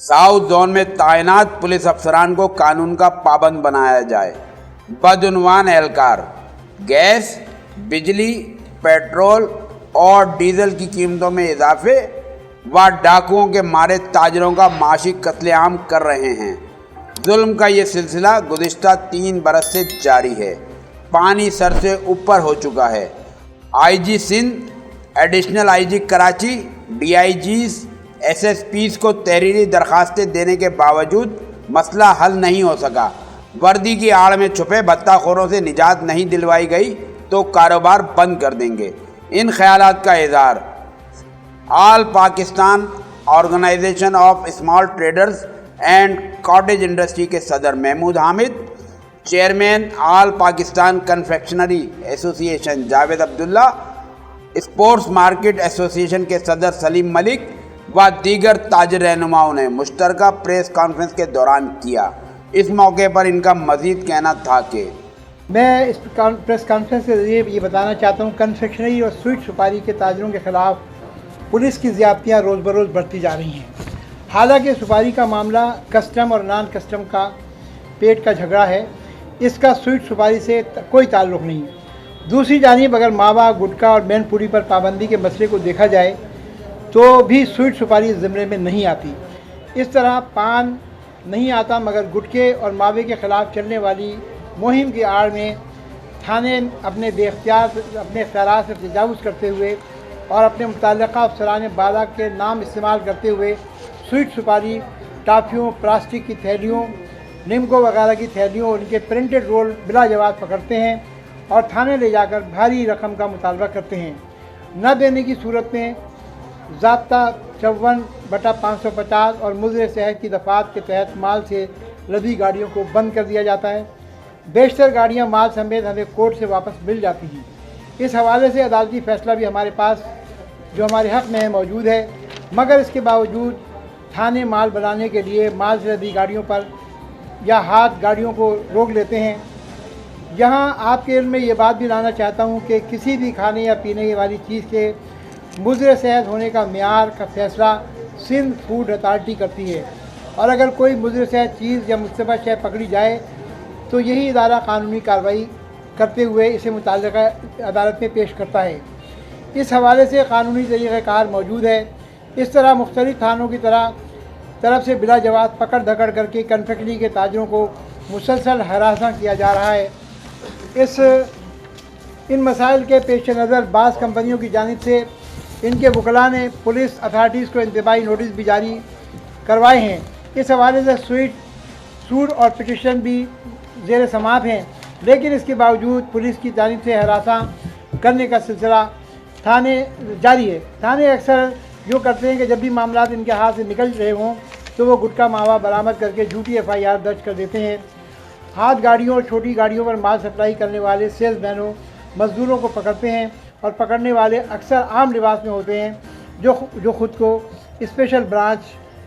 South zone में तैनात police अफसरान को कानून का पाबंद बनाया जाए। बदउनवान एहलकार, गैस, बिजली, पेट्रोल और डीजल की कीमतों में इजाफे व डाकुओं के मारे ताजरों का माशी कत्लेआम कर रहे हैं। जुल्म का ये सिलसिला गुज़िश्ता 3 बरस से जारी है। पानी सर से ऊपर हो चुका है। IG Sindh, additional IG Karachi, DIGs, SSPs को तहरीरी दरखास्तें देने के बावजूद मसला हल नहीं हो सका। वर्दी की आड़ में छुपे भत्ताखोरों से निजात नहीं दिलवाई गई तो कारोबार बंद कर देंगे। इन ख्यालात का इज़हार all Pakistan organisation of small traders and cottage industry के सदर Mahmood Hamid, chairman all Pakistan confectionery association Javed Abdullah, sports market association के सदर सलीम मलिक व दीगर ताजिर रहनुमाओं ने मुश्तरका प्रेस कॉन्फ्रेंस के दौरान किया। इस मौके पर इनका मज़ीद कहना था कि मैं इस प्रेस कॉन्फ्रेंस के ज़रिए ये बताना चाहता हूँ, कन्फेक्शनरी और स्वीट सुपारी के ताजरों के ख़िलाफ़ पुलिस की ज़्यादतियाँ रोज़ बरोज़ बढ़ती जा रही हैं। हालांकि सुपारी का मामला कस्टम और नॉन कस्टम का पेट का झगड़ा है, इसका स्वीट सुपारी से कोई ताल्लुक़ नहीं। दूसरी जानिब अगर मावा, गुटखा और मैनपुरी पर पाबंदी के मसले को देखा जाए तो भी स्वीट सुपारी ज़िम्मे में नहीं आती। इस तरह पान नहीं आता, मगर गुटखे और मावे के ख़िलाफ़ चलने वाली मुहिम की आड़ में थाने अपने बेख्तियार अपने इख्तियार से तजावुज़ करते हुए और अपने मुतल्लिक़ा अफसरान बाला के नाम इस्तेमाल करते हुए स्वीट सुपारी, टाफ़ियों, प्लास्टिक की थैलियों, निमको वगैरह की थैलियों और उनके प्रिंटेड रोल बिला जवाब पकड़ते हैं और थाने ले जाकर भारी रकम का मुतालबा करते हैं। न देने की सूरत में ज़ाब्ता 54/550 और मुज़र सेहत की दफ़ात के तहत माल से लदी गाड़ियों को बंद कर दिया जाता है। बेशतर गाड़ियाँ माल समेत हमें कोर्ट से वापस मिल जाती हैं। इस हवाले से अदालती फ़ैसला भी हमारे पास जो हमारे हक़ में है मौजूद है, मगर इसके बावजूद थाने माल बनाने के लिए माल से लदी गाड़ियों पर या हाथ गाड़ियों को रोक लेते हैं। यहाँ आपके इल्म में ये बात भी लाना चाहता हूँ कि किसी भी खाने या पीने वाली चीज़ के मुज़र सेहत होने का मेयार का फ़ैसला सिंध फूड अथॉरिटी करती है, और अगर कोई मुज़र सेहत चीज़ या मुश्तबा शय पकड़ी जाए तो यही इदारा कानूनी कार्रवाई करते हुए इसे मुताल्लिक़ा अदालत में पेश करता है। इस हवाले से कानूनी तरीक़ाकार मौजूद है। इस तरह मुख्तलिफ़ थानों की तरफ से बिला जवाब पकड़ धकड़ करके कन्फेक्शनरी के ताजरों को मुसलसल हरासा किया जा रहा है। इन मसाइल के पेश नज़र बाज़ कंपनियों की जानिब से इनके वकला ने पुलिस अथॉरिटीज़ को इंतबाही नोटिस भी जारी करवाए हैं। इस हवाले से सूट और पिटिशन भी ज़ेर समाअत हैं, लेकिन इसके बावजूद पुलिस की जानिब से हरासा करने का सिलसिला थाने जारी है। थाने अक्सर जो करते हैं कि जब भी मामला इनके हाथ से निकल रहे हों तो वो गुटखा मावा बरामद करके झूठी FIR दर्ज कर देते हैं। हाथ गाड़ियों और छोटी गाड़ियों पर माल सप्लाई करने वाले सेल्समैनों, मज़दूरों को पकड़ते हैं और पकड़ने वाले अक्सर आम लिबास में होते हैं जो ख़ुद को स्पेशल ब्रांच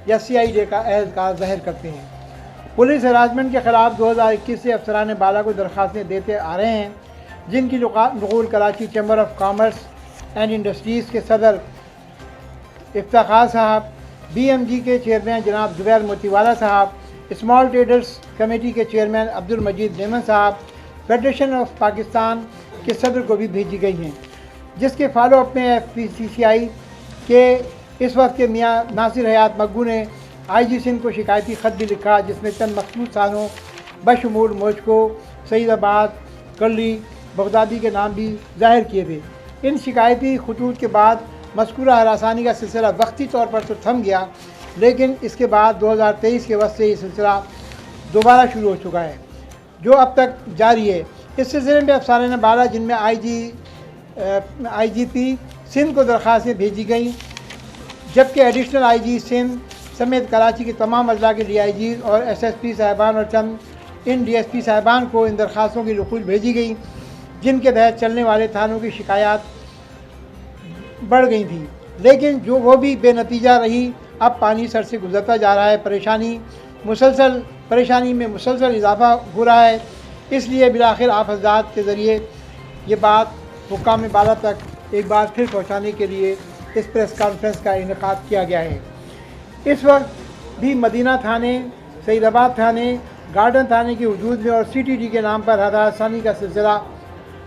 या CID का एहलकार ज़ाहिर करते हैं। पुलिस हरासमेंट के ख़िलाफ़ 2021 से अफसरान बाला को दरख्वास्तें देते आ रहे हैं, जिनकी नक़ूल Karachi chamber of commerce and industries के सदर इफ्तिखार साहब, BMG के चेयरमैन जनाब ज़ुबैर मोतीवाला साहब, स्मॉल ट्रेडर्स कमेटी के चेयरमैन अब्दुल मजीद नेमन साहब, फेडरेशन ऑफ पाकिस्तान के सदर को भी भेजी गई हैं, जिसके फॉलो अप में FPCCI के इस वक्त के मियाँ नासिर हयात मग्गू ने IG सिंध को शिकायती ख़त भी लिखा, जिसमें चंद मखसूस थानों बशमूल मोजको, सईदाबाद, कर्ली, बगदादी के नाम भी ज़ाहिर किए थे। इन शिकायती खतूत के बाद मज़कूरा हरासानी का सिलसिला वक्ती तौर पर तो थम गया, लेकिन इसके बाद 2023 के वक्त से ये सिलसिला दोबारा शुरू हो चुका है, जो अब तक जारी है। इस सिलसिले में अफसरान बाला, जिनमें IGP सिंध को दरख्वास्तें भेजी गई, जबकि एडिशनल IG सिंध समेत कराची के तमाम अजला के DIGs और SSP साहिबान और चंद इन DSP साहिबान को इन दरख्वास्तों की नक़ूल भेजी गई, जिनके तहत चलने वाले थानों की शिकायत बढ़ गई थी, लेकिन जो वो भी बेनतीजा रही। अब पानी सर से गुजरता जा रहा है, परेशानी में मुसलसल इजाफा हो रहा है। इसलिए बिलाखिर आप हज़रात के ज़रिए ये बात हुक्काम बाला तक एक बार फिर पहुँचाने के लिए इस प्रेस कॉन्फ्रेंस का इनेकाद किया गया है। इस वक्त भी मदीना थाने, सईदाबाद थाने, गार्डन थाने की हदूद में और CTD के नाम पर हरासानी का सिलसिला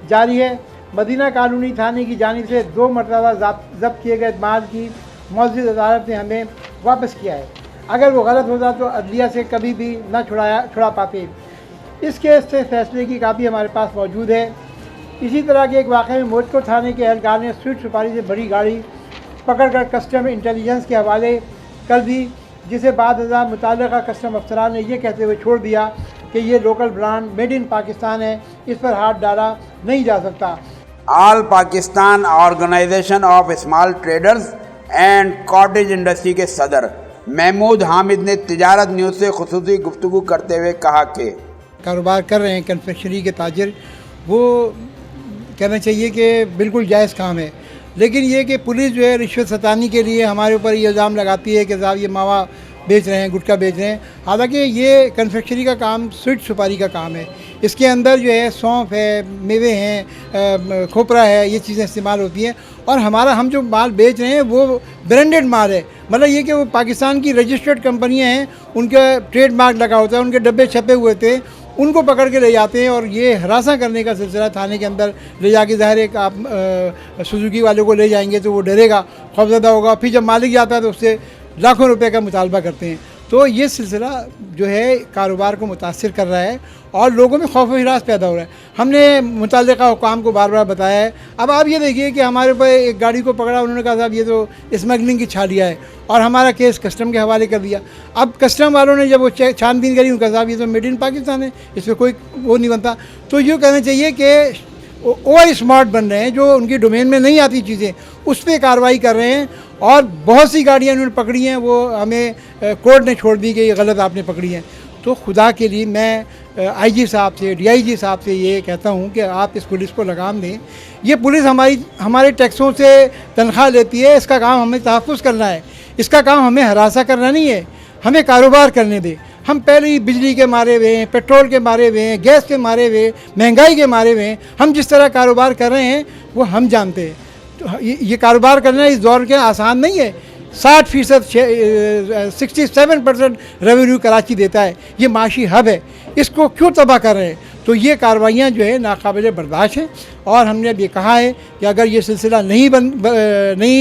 जारी है। मदीना कॉलोनी थाने की जानिब से 2 मरतबा जब्त किए गए माल की मौजूद अदालत ने हमें वापस किया है। अगर वो गलत होता तो अदलिया से कभी भी न छुड़ा पाते। इस केस से फैसले की कापी हमारे पास मौजूद है। इसी तरह के एक वाक़े में मोजपुर थाने के एहलकार ने स्वीट सुपारी से बड़ी गाड़ी पकड़कर कस्टम इंटेलिजेंस के हवाले कर दी, जिसे बाद मुतल्लिक़ा कस्टम अफसरान ने यह कहते हुए छोड़ दिया कि ये local brand made in Pakistan है, इस पर हाथ डाला नहीं जा सकता। All Pakistan organisation of small traders and cottage industry के सदर महमूद हामिद ने तिजारत न्यूज़ से खुसूसी गुफ्तगू करते हुए कहा कि कारोबार कर रहे हैं कन्फेक्शनरी के ताजिर, वो कहना चाहिए कि बिल्कुल जायज़ काम है, लेकिन ये कि पुलिस जो है रिश्वत सतानी के लिए हमारे ऊपर ये इल्ज़ाम लगाती है कि साहब ये मावा बेच रहे हैं, गुटखा बेच रहे हैं। हालांकि ये कन्फेक्शनरी का काम स्वीट सुपारी का काम है। इसके अंदर जो है सौंफ है, मेवे हैं, खोपरा है, ये चीज़ें इस्तेमाल होती हैं। और हम जो माल बेच रहे हैं वो ब्रांडेड माल है, मतलब ये कि वो पाकिस्तान की रजिस्टर्ड कंपनियां हैं, उनका ट्रेड मार्क लगा होता है, उनके डब्बे छपे हुए थे, उनको पकड़ के ले जाते हैं और ये हरासा करने का सिलसिला थाने के अंदर ले जाके ज़ाहिर है कि आप सुजुकी वाले को ले जाएंगे तो वो डरेगा, खौफज़दा होगा, फिर जब मालिक जाता है तो उससे लाखों रुपए का मुतालबा करते हैं। तो ये सिलसिला जो है कारोबार को मुतासिर कर रहा है और लोगों में खौफ व हिरास पैदा हो रहा है। हमने मुतल्लिक़ा हुकाम को बार बार बताया है। अब आप ये देखिए कि हमारे ऊपर एक गाड़ी को पकड़ा, उन्होंने कहा साहब ये तो स्मगलिंग की छालिया है और हमारा केस कस्टम के हवाले कर दिया। अब कस्टम वालों ने जब वो छानबीन करी, उनका साहब ये तो मेड इन पाकिस्तान है, इस पर कोई वो नहीं बनता। तो यूँ कहना चाहिए कि ओवर स्मार्ट बन रहे हैं, जो उनकी डोमेन में नहीं आती चीज़ें उस पर कार्रवाई कर रहे हैं। और बहुत सी गाड़ियाँ उन्होंने पकड़ी हैं, वो हमें कोर्ट ने छोड़ दी कि ये गलत आपने पकड़ी हैं। तो खुदा के लिए मैं IG साहब से, DIG साहब से ये कहता हूँ कि आप इस पुलिस को लगाम दें। ये पुलिस हमारे टैक्सों से तनख्वाह लेती है, इसका काम हमें तहफ़्फ़ुज़ करना है, इसका काम हमें हरासा करना नहीं है, हमें कारोबार करने दें। हम पहले ही बिजली के मारे हुए हैं, पेट्रोल के मारे हुए हैं, गैस के मारे हुए, महंगाई के मारे हुए हैं। हम जिस तरह कारोबार कर रहे हैं वो हम जानते हैं। तो ये कारोबार करना इस दौर के आसान नहीं है। 60%, 67% रेवेन्यू कराची देता है, ये माशी हब है, इसको क्यों तबाह कर रहे हैं? तो ये कार्रवाइयाँ जो है नाकाबिल बर्दाश्त हैं। और हमने अब ये कहा है कि अगर ये सिलसिला नहीं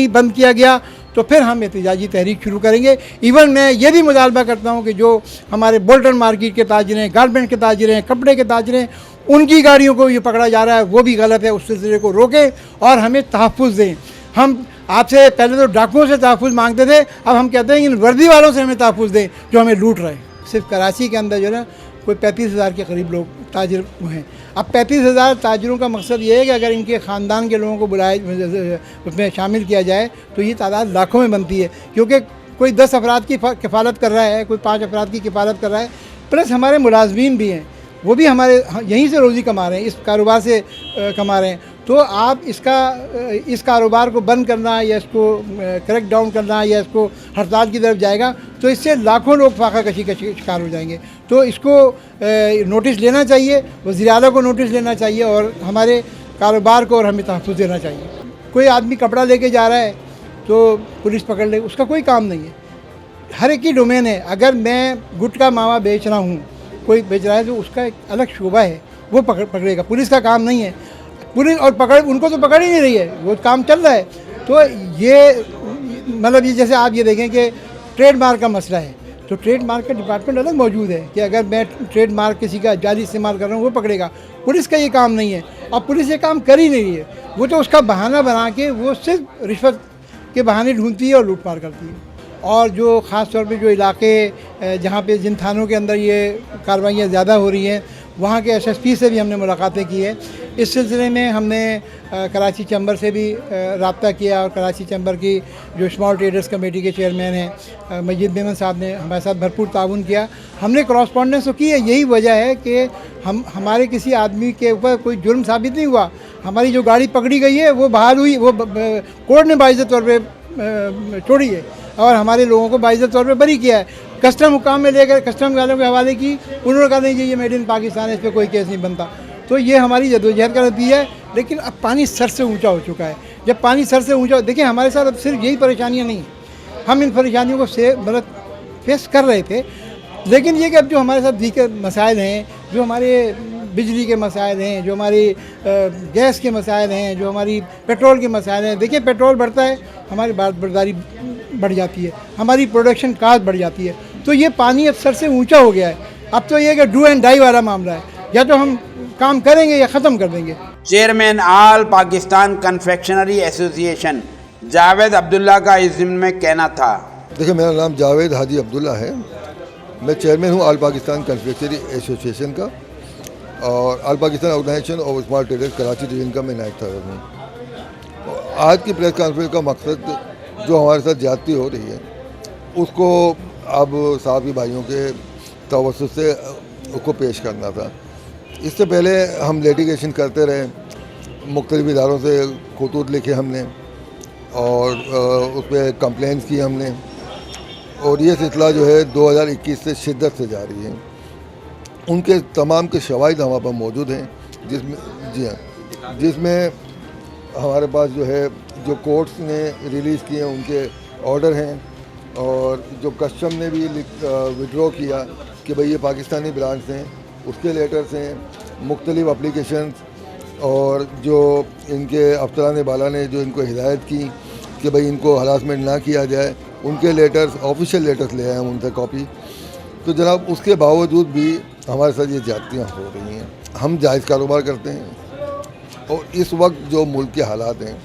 बंद किया गया तो फिर हम एहतजाजी तहरीक शुरू करेंगे। इवन मैं ये भी मुतालबा करता हूँ कि जो हमारे बोल्टन मार्केट के ताजिर हैं, गारमेंट के ताजिर हैं, कपड़े के ताजिर हैं, उनकी गाड़ियों को ये पकड़ा जा रहा है, वो भी गलत है। उस सिलसिले को रोकें और हमें तहफ़्फ़ुज़ दें। हम आपसे पहले तो डाकुओं से तहफ़्फ़ुज़ मांगते थे, अब हम कहते हैं इन वर्दी वालों से हमें तहफ़्फ़ुज़ दें जो हमें लूट रहे हैं। सिर्फ कराची के अंदर जो है ना कोई 35,000 के करीब लोग ताजिर हैं। अब 35,000 ताजिरों का मकसद ये है कि अगर इनके ख़ानदान के लोगों को उसमें शामिल किया जाए तो ये तादाद लाखों में बनती है, क्योंकि कोई 10 अफराद की किफ़ालत कर रहा है, कोई 5 अफराद की किफ़ालत कर रहा है, प्लस हमारे मुलाजमीन भी हैं, वो भी हमारे यहीं से रोज़ी कमा रहे हैं, इस कारोबार से कमा रहे हैं। तो आप इस कारोबार को बंद करना या इसको करेक्ट डाउन करना या इसको हड़ताल की तरफ जाएगा तो इससे लाखों लोग फाका कशी का शिकार हो जाएंगे। तो इसको नोटिस लेना चाहिए, वज़ीर आला को नोटिस लेना चाहिए और हमारे कारोबार को और हमें तहफ़्फ़ुज़ देना चाहिए। कोई आदमी कपड़ा लेके जा रहा है तो पुलिस पकड़ ले, उसका कोई काम नहीं है। हर एक की डोमेन है। अगर मैं गुटखा मावा बेच रहा हूँ, कोई बेच रहा है तो उसका एक अलग शोबा है, वो पकड़ेगा, पुलिस का काम नहीं है। पुलिस और उनको तो पकड़ ही नहीं रही है, वो काम चल रहा है। तो ये मतलब ये जैसे आप ये देखें कि ट्रेडमार्क का मसला है, तो ट्रेडमार्क का डिपार्टमेंट अलग मौजूद है कि अगर मैं ट्रेडमार्क किसी का जाली इस्तेमाल कर रहा हूँ वो पकड़ेगा। पुलिस का ये काम नहीं है और पुलिस ये काम कर ही नहीं रही है। वो तो उसका बहाना बना के वो सिर्फ रिश्वत के बहाने ढूंढती है और लूटमार करती है। और जो ख़ास तौर पे जो इलाके जहाँ पे जिन थानों के अंदर ये कार्रवाइयाँ ज़्यादा हो रही हैं, वहाँ के SSP से भी हमने मुलाकातें की है। इस सिलसिले में हमने कराची चैम्बर से भी रब्ता किया और कराची चैम्बर की जो स्मॉल ट्रेडर्स कमेटी के चेयरमैन हैं मजीद मेमन साहब ने हमारे साथ भरपूर ताउन किया। हमने करस्पॉन्डेंस तो की है। यही वजह है कि हमारे किसी आदमी के ऊपर कोई जुर्म साबित नहीं हुआ। हमारी जो गाड़ी पकड़ी गई है वो बहाल हुई, वो कोर्ट ने बाइज़्ज़त तौर पर छोड़ी है और हमारे लोगों को बाइज़्ज़त तौर पे बरी किया है। कस्टम हुकाम में लेकर कस्टम वालों के हवाले की, उन्होंने कहा नहीं जी ये मेड इन पाकिस्तान है, इस पर कोई केस नहीं बनता। तो ये हमारी जदोजहद का नतीजा है। लेकिन अब पानी सर से ऊंचा हो चुका है। जब पानी सर से ऊंचा, देखिए हमारे साथ अब सिर्फ यही परेशानियाँ नहीं हैं, हम इन परेशानियों को मतलब फेस कर रहे थे। लेकिन ये कि अब जो हमारे साथ दीगर मसाइल हैं, जो हमारे बिजली के मसाइल हैं, जो हमारी गैस के मसाइल हैं, जो हमारी पेट्रोल के मसाइल हैं, देखिए पेट्रोल बढ़ता है, हमारी बर्दारी बढ़ जाती है, हमारी प्रोडक्शन कास्ट बढ़ जाती है। तो ये पानी अब सर से ऊंचा हो गया है। अब तो ये कि डू एंड डाई वाला मामला है, या तो हम काम करेंगे या ख़त्म कर देंगे। Chairman all Pakistan confectionery association Javed Abdullah का इस ज़िम्न में कहना था। देखिए, मेरा नाम जावेद हाजी अब्दुल्ला है। मैं चेयरमैन हूँ ऑल पाकिस्तान कन्फेक्शनरी एसोसिएशन का, और all Pakistan organisation of small traders Karachi division का मैं नायब सदर हूँ। आज की प्रेस कॉन्फ्रेंस का मकसद जो हमारे साथ ज्यादती हो रही है उसको अब साहबी भाइयों के तवज्जुह से उसको पेश करना था। इससे पहले हम लिटिगेशन करते रहे, मुख्तलिफ इदारों से खतूत लिखे हमने और उस पर कंप्लेंट्स की हमने, और ये सिलसिला जो है 2021 से शिद्दत से जारी है। उनके तमाम के शवाहिद हमारे पास मौजूद हैं, जिसमें जी हाँ, जिसमें हमारे पास जो है जो कोर्ट्स ने रिलीज़ किए उनके ऑर्डर हैं, और जो कस्टम ने भी विड्रॉ किया कि भाई ये पाकिस्तानी ब्रांड्स हैं उसके लेटर्स हैं, मुख्तलिफ अप्लीकेशंस, और जो इनके अफसरान बाला ने जो इनको हिदायत की कि भाई इनको हरासमेंट ना किया जाए, उनके लेटर्स, ऑफिशियल लेटर्स ले आए हम उनसे कॉपी। तो जनाब उसके बावजूद भी हमारे साथ ये ज्यादतियाँ हो रही हैं। हम जायज़ कारोबार करते हैं, और इस वक्त जो मुल्क के हालात हैं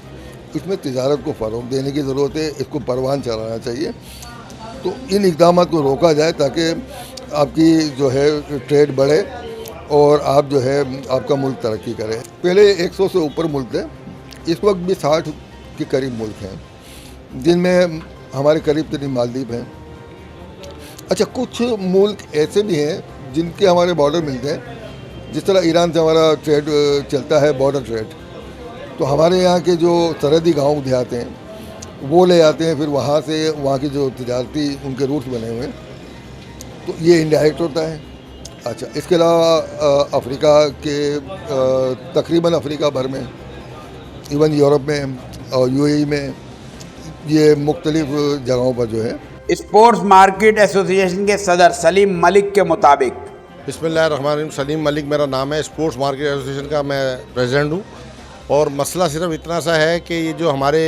इसमें तिजारत को फ़रोग़ देने की ज़रूरत है, इसको परवान चलाना चाहिए। तो इन इक़दाम को रोका जाए ताकि आपकी जो है ट्रेड बढ़े और आप जो है आपका मुल्क तरक्की करे। पहले 100 से ऊपर मुल्क थे, इस वक्त भी 60 के करीब मुल्क हैं, जिनमें हमारे करीब तरीन मालदीव हैं। अच्छा, कुछ मुल्क ऐसे भी हैं जिनके हमारे बॉर्डर मिलते हैं, जिस तरह ईरान से हमारा ट्रेड चलता है, बॉर्डर ट्रेड। तो हमारे यहाँ के जो सरहदी गांव देहात हैं वो ले आते हैं, फिर वहाँ से वहाँ की जो तिजारती उनके रूट्स बने हुए हैं, तो ये इनडायरेक्ट होता है। अच्छा, इसके अलावा अफ्रीका के तकरीबन अफ्रीका भर में, इवन यूरोप में और यूएई में, ये मुख्तलिफ जगहों पर जो है। स्पोर्ट्स मार्केट एसोसिएशन के सदर सलीम मलिक के मुताबिक, बिस्मिल्लाहिर्रहमानिर्रहीम, सलीम मलिक मेरा नाम है। स्पोर्ट्स मार्केट एसोसिएशन का मैं प्रेसिडेंट हूँ। और मसला सिर्फ इतना सा है कि ये जो हमारे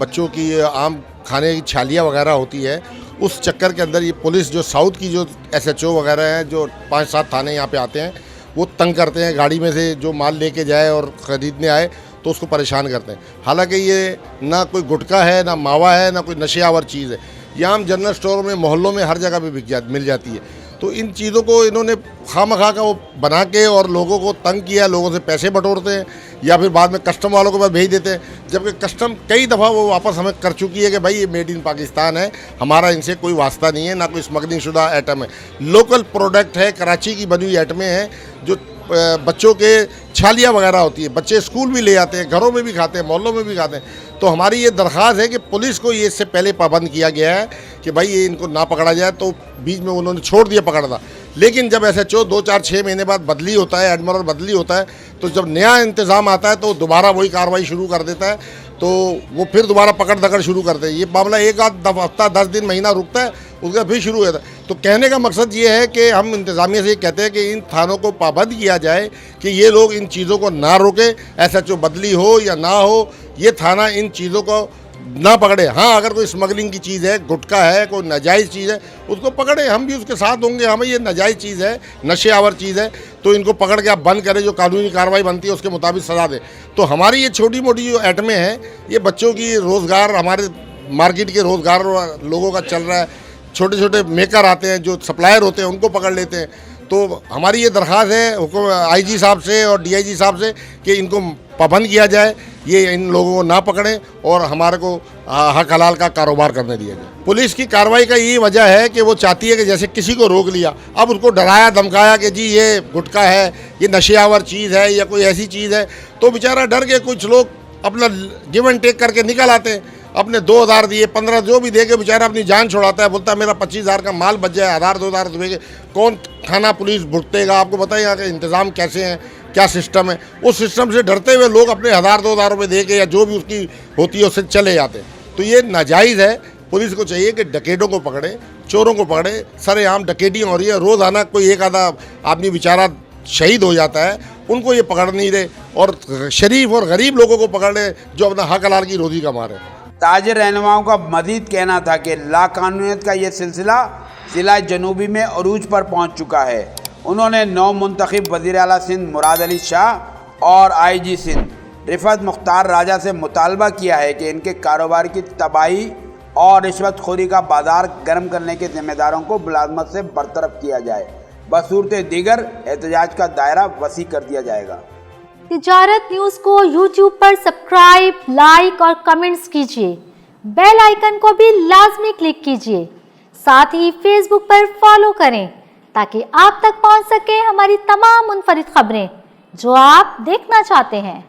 बच्चों की आम खाने की छालियाँ वगैरह होती है, उस चक्कर के अंदर ये पुलिस जो साउथ की जो SHO वगैरह हैं, जो 5-7 थाने यहाँ पे आते हैं, वो तंग करते हैं। गाड़ी में से जो माल लेके जाए और ख़रीदने आए तो उसको परेशान करते हैं। हालांकि ये ना कोई गुटखा है, ना मावा है, ना कोई नशेआवर चीज़ है। ये आम जनरल स्टोर में, मोहल्लों में, हर जगह पे मिल जाती है। तो इन चीज़ों को इन्होंने खामखा का वो बना के और लोगों को तंग किया, लोगों से पैसे बटोरते हैं या फिर बाद में कस्टम वालों के पास भेज देते हैं, जबकि कस्टम कई दफ़ा वो वापस हमें कर चुकी है कि भाई ये मेड इन पाकिस्तान है, हमारा इनसे कोई वास्ता नहीं है, ना कोई स्मगलिंग शुदा आइटम है, लोकल प्रोडक्ट है, कराची की बनी हुई आइटमें हैं। जो बच्चों के छालियाँ वगैरह होती है, बच्चे स्कूल भी ले आते हैं, घरों में भी खाते हैं, मोहल्लों में भी खाते हैं। तो हमारी ये दरख्वास्त है कि पुलिस को ये इससे पहले पाबंद किया गया है कि भाई ये इनको ना पकड़ा जाए, तो बीच में उन्होंने छोड़ दिया पकड़ना। लेकिन जब SHO 2-4-6 महीने बाद बदली होता है, एडमिरल बदली होता है, तो जब नया इंतज़ाम आता है तो दोबारा वही कार्रवाई शुरू कर देता है, तो वो फिर दोबारा पकड़ दकड़ शुरू करते हैं। ये मामला एक आध हफ्ता 10 दिन महीना रुकता है, उसके बाद फिर शुरू होता है। तो कहने का मकसद ये है कि हम इंतज़ामिया से ये कहते हैं कि इन थानों को पाबंद किया जाए कि ये लोग इन चीज़ों को ना रोके, SHO बदली हो या ना हो, ये थाना इन चीज़ों को ना पकड़े। हाँ, अगर कोई स्मगलिंग की चीज़ है, गुटखा है, कोई नाजायज़ चीज़ है, उसको पकड़े, हम भी उसके साथ होंगे। हमें ये नाजायज़ चीज़ है, नशेआवर चीज़ है, तो इनको पकड़ के आप बंद करें, जो कानूनी कार्रवाई बनती है उसके मुताबिक सज़ा दें। तो हमारी ये छोटी मोटी जो आइटमें हैं, ये बच्चों की रोज़गार, हमारे मार्केट के रोज़गार लोगों का चल रहा है। छोटे छोटे मेकर आते हैं, जो सप्लायर होते हैं, उनको पकड़ लेते हैं। तो हमारी ये दरख्वास्त है हुक्म IG साहब से और DIG साहब से कि इनको पाबंद किया जाए, ये इन लोगों को ना पकड़ें और हमारे को हक हलाल का कारोबार करने दिया जाए। पुलिस की कार्रवाई का यही वजह है कि वो चाहती है कि जैसे किसी को रोक लिया, अब उसको डराया धमकाया कि जी ये गुटखा है, ये नशेआवर चीज़ है या कोई ऐसी चीज़ है, तो बेचारा डर के कुछ लोग अपना गिव एंड टेक करके निकल आते हैं। अपने 2000 दिए, 15 जो भी दे के बेचारा अपनी जान छुड़ाता है, बोलता है मेरा 25,000 का माल बच जाए, 1000-2000 रुपये के कौन थाना पुलिस भुगतेगा। आपको बताइए यहाँ के इंतज़ाम कैसे हैं, क्या सिस्टम है। उस सिस्टम से डरते हुए लोग अपने 1000-2000 रुपये दे के या जो भी उसकी होती है उससे चले जाते हैं। तो ये नाजायज़ है। पुलिस को चाहिए कि डकैतों को पकड़े, चोरों को पकड़े। सरेआम डकैतियाँ हो रही है, रोज़ाना कोई एक आधा आदमी बेचारा शहीद हो जाता है, उनको ये पकड़ नहीं रहे और शरीफ और गरीब लोगों को पकड़ रहे जो अपना हक हलाल की रोज़ी कमा रहे। ताजिर रहनुमाओं का मजीद कहना था कि लाकानूनियत का ये सिलसिला ज़िला जनूबी में अरूज पर पहुँच चुका है। उन्होंने नौ मुंतखब वज़ीर आला सिंध मुराद अली शाह और IG सिंध रिफत मुख्तार राजा से मुतालबा किया है कि इनके कारोबार की तबाही और रिश्वतखोरी का बाजार गर्म करने के जिम्मेदारों को मुलाजमत से बरतरफ किया जाए। बसूरत दीगर एहतजाज का दायरा वसी कर दिया जाएगा। तिजारत न्यूज़ को YouTube पर सब्सक्राइब, लाइक और कमेंट्स कीजिए। बेल आइकन को भी लाजमी क्लिक कीजिए। साथ ही Facebook पर फॉलो करें ताकि आप तक पहुंच सके हमारी तमाम मुनफरिद खबरें जो आप देखना चाहते हैं।